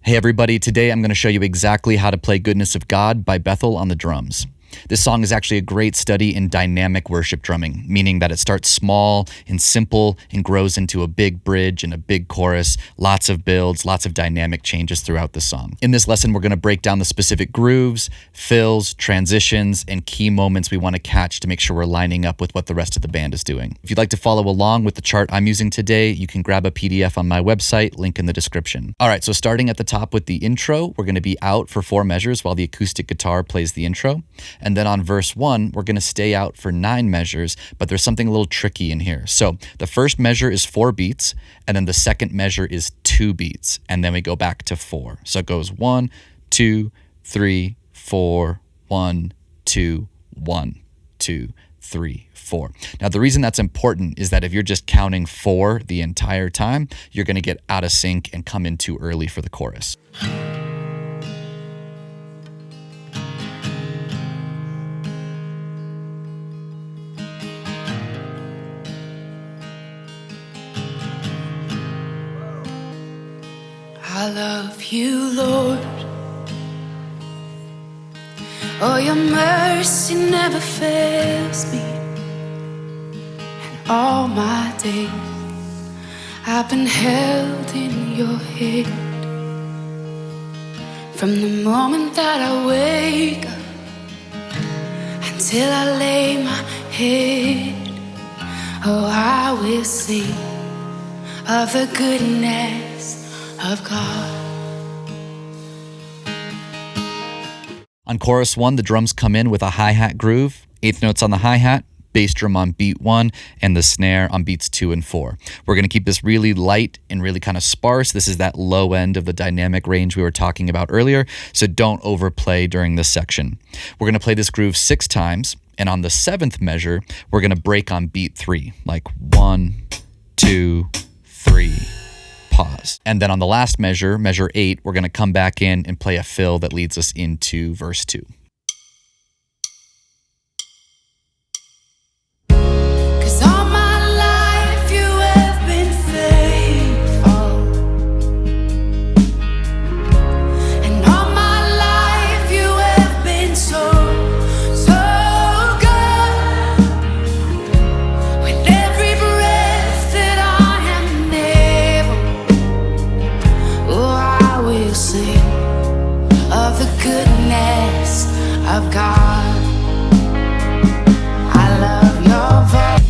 Hey everybody, today I'm going to show you exactly how to play Goodness of God by Bethel on the drums. This song is actually a great study in dynamic worship drumming, meaning that it starts small and simple and grows into a big bridge and a big chorus, lots of builds, lots of dynamic changes throughout the song. In this lesson, we're going to break down the specific grooves, fills, transitions, and key moments we want to catch to make sure we're lining up with what the rest of the band is doing. If you'd like to follow along with the chart I'm using today, you can grab a PDF on my website, link in the description. All right, so starting at the top with the intro, we're going to be out for 4 measures while the acoustic guitar plays the intro. And then on verse 1, we're going to stay out for 9 measures, but there's something a little tricky in here. So the first measure is 4 beats, and then the second measure is 2 beats, and then we go back to 4. So it goes 1, 2, 3, 4, 1, 2, 1, 2, 3, 4. Now, the reason that's important is that if you're just counting 4 the entire time, you're going to get out of sync and come in too early for the chorus. I love you, Lord. Oh, your mercy never fails me. And all my days I've been held in your hand. From the moment that I wake up until I lay my head, oh, I will sing of the goodness of God. On chorus 1, the drums come in with a hi-hat groove, 8th notes on the hi-hat, bass drum on beat 1, and the snare on beats 2 and 4. We're going to keep this really light and really kind of sparse. This is that low end of the dynamic range we were talking about earlier, so don't overplay during this section. We're going to play this groove 6 times, and on the 7th measure, we're going to break on beat 3, like 1, 2, 3. Pause. And then on the last measure, measure 8, we're going to come back in and play a fill that leads us into verse 2. 'Cause all my life you have been faithful, and all my life you have been so good. With every breath that I am able, oh, I will sing of the goodness of God. I love your voice.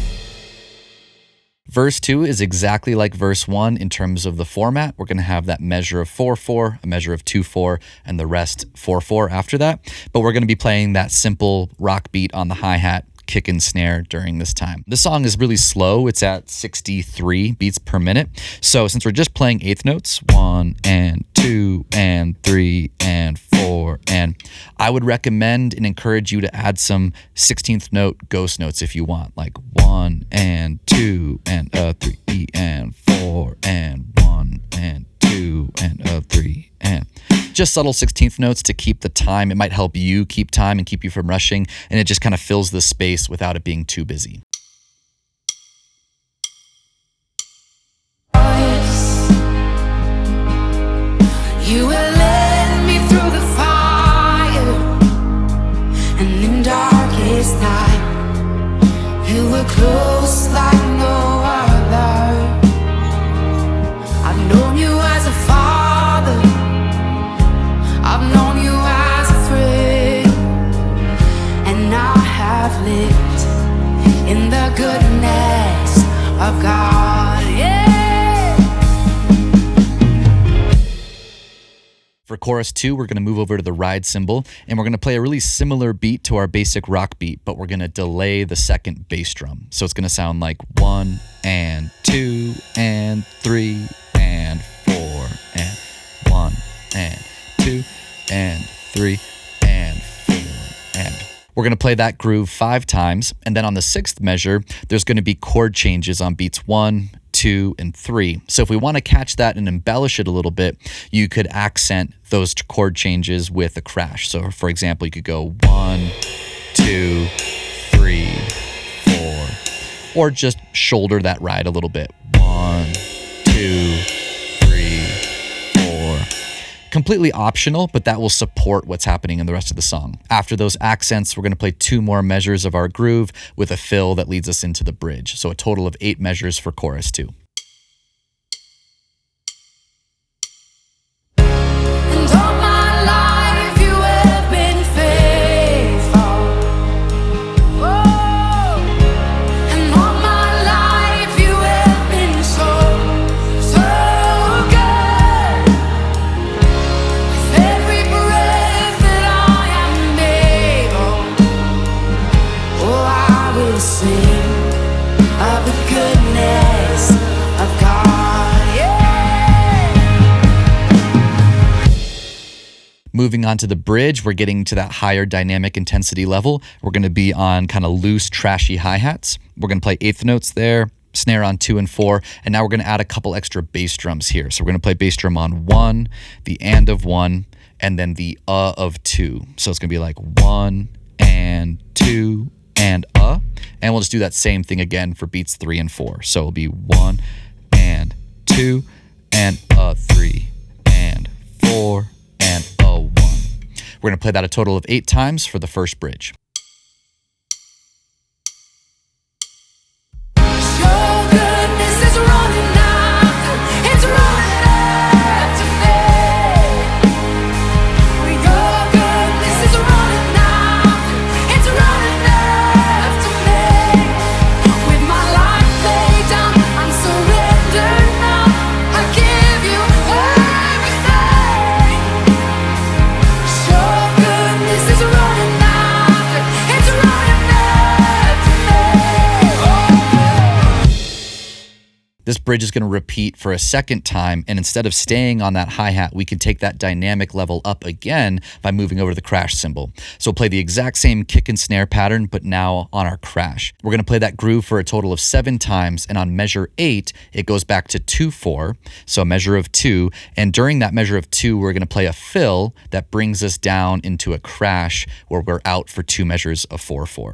Verse 2 is exactly like verse 1 in terms of the format. We're going to have that measure of 4-4, a measure of 2-4, and the rest 4-4 after that. But we're going to be playing that simple rock beat on the hi-hat, kick and snare during this time. This song is really slow. It's at 63 beats per minute. So since we're just playing 8th notes, 1 and 2 and 3 and 4, and I would recommend and encourage you to add some 16th note ghost notes if you want, like 1 and 2 and 3 and 4 and 1 and 2 and 3 and just subtle 16th notes to keep the time. It might help you keep time and keep you from rushing, and it just kind of fills the space without it being too busy. You will lead me through the fire, and in darkest night, you were close like no other. I've known you as a father, I've known you as a friend, and I have lived in the goodness of God. Yeah. For chorus 2, we're going to move over to the ride cymbal, and we're going to play a really similar beat to our basic rock beat, but we're going to delay the second bass drum. So it's going to sound like 1 and 2 and 3 and 4 and 1 and 2 and 3 and 4 and... We're going to play that groove 5 times, and then on the 6th measure, there's going to be chord changes on beats 1, 2, and 3. So if we want to catch that and embellish it a little bit, you could accent those chord changes with a crash. So for example, you could go 1, 2, 3, 4, or just shoulder that ride a little bit. 1, 2, 3, 4. Completely optional, but that will support what's happening in the rest of the song. After those accents, we're going to play 2 more measures of our groove with a fill that leads us into the bridge. So a total of 8 measures for chorus 2. And all my life you have been faithful. Oh, and all my life you have been so, so good. With every breath that I am able, oh, I will sing of the goodness of God. Yeah. Moving on to the bridge, we're getting to that higher dynamic intensity level. We're going to be on kind of loose, trashy hi-hats. We're going to play eighth notes there, snare on 2 and 4, and now we're going to add a couple extra bass drums here. So we're going to play bass drum on 1, the and of 1, and then the of 2. So it's going to be like 1 and 2 and and we'll just do that same thing again for beats 3 and 4. So it'll be 1 and 2 and 3 and 4 and 1. We're going to play that a total of 8 times for the first bridge. Your goodness is running after, it's running after me. Your goodness is running after, it's running after me. With my life laid down, I'm surrendered now. I give you everything. Your goodness is running after, it's running after me. Oh. This bridge is going to repeat for a second time, and instead of staying on that hi-hat, we can take that dynamic level up again by moving over to the crash cymbal. So we'll play the exact same kick and snare pattern, but now on our crash. We're going to play that groove for a total of 7 times, and on measure 8, it goes back to 2-4, so a measure of 2, and during that measure of 2, we're going to play a fill that brings us down into a crash where we're out for 2 measures of 4-4.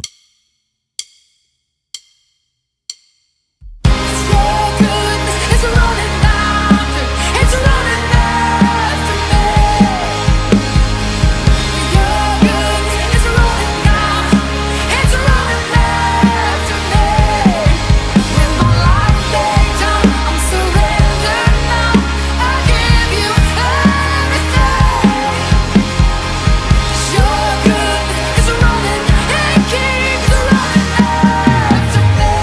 Your goodness is running after, it's running after me. Your goodness is running after, it's running after me. With my life laid down, I'm surrendered now. I give you everything. Your goodness is running, it keeps running after me.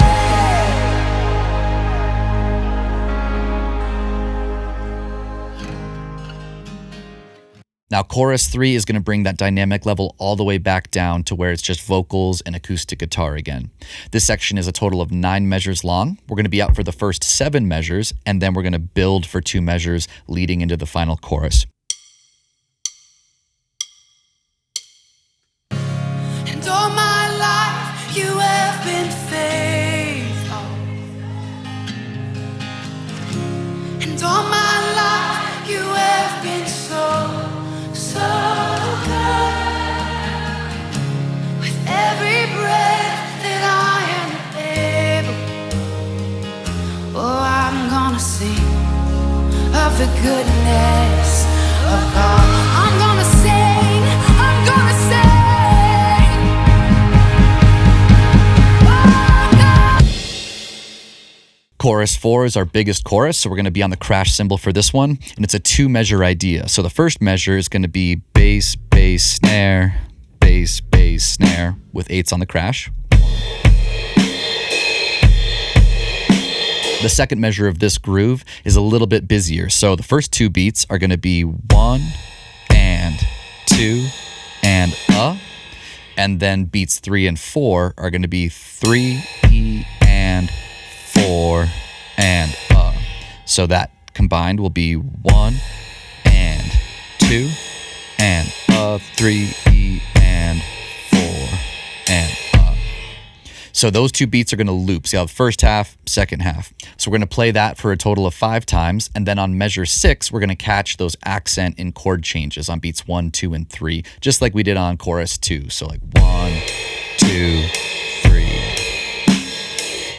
Now, chorus 3 is going to bring that dynamic level all the way back down to where it's just vocals and acoustic guitar again. This section is a total of 9 measures long. We're going to be out for the first 7 measures, and then we're going to build for 2 measures leading into the final chorus. And all my life you have been faithful. And all my life you have been so, so good. With every breath that I am able, oh, I'm gonna sing of the goodness of God. I'm gonna sing, I'm gonna sing. Chorus 4 is our biggest chorus, so we're going to be on the crash cymbal for this one, and it's a 2-measure idea. So the first measure is going to be bass, bass, snare, bass, bass, snare, with 8s on the crash. The second measure of this groove is a little bit busier, so the first 2 beats are going to be 1 and 2 and then beats 3 and 4 are going to be 3 E and 4 and So that combined will be 1 and 2 and 3 E and 4 and So those 2 beats are going to loop. So you have first half, second half. So we're going to play that for a total of 5 times. And then on measure 6, we're going to catch those accent and chord changes on beats 1, 2, and 3, just like we did on chorus 2. So like 1, 2, 3.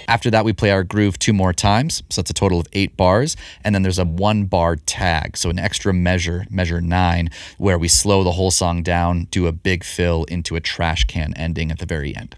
After that, we play our groove 2 more times, so that's a total of 8 bars, and then there's a 1-bar tag, so an extra measure 9, where we slow the whole song down, do a big fill into a trash can ending at the very end.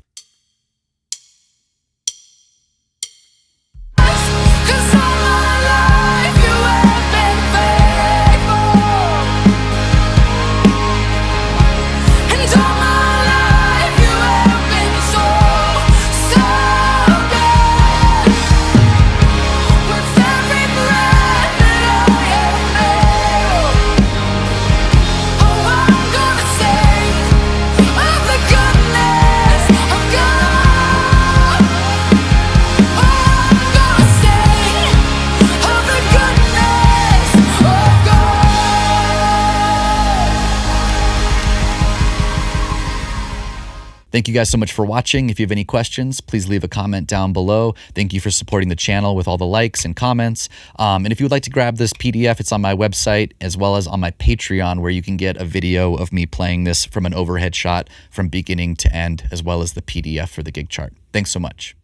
Thank you guys so much for watching. If you have any questions, please leave a comment down below. Thank you for supporting the channel with all the likes and comments. And if you would like to grab this PDF, it's on my website as well as on my Patreon, where you can get a video of me playing this from an overhead shot from beginning to end, as well as the PDF for the gig chart. Thanks so much.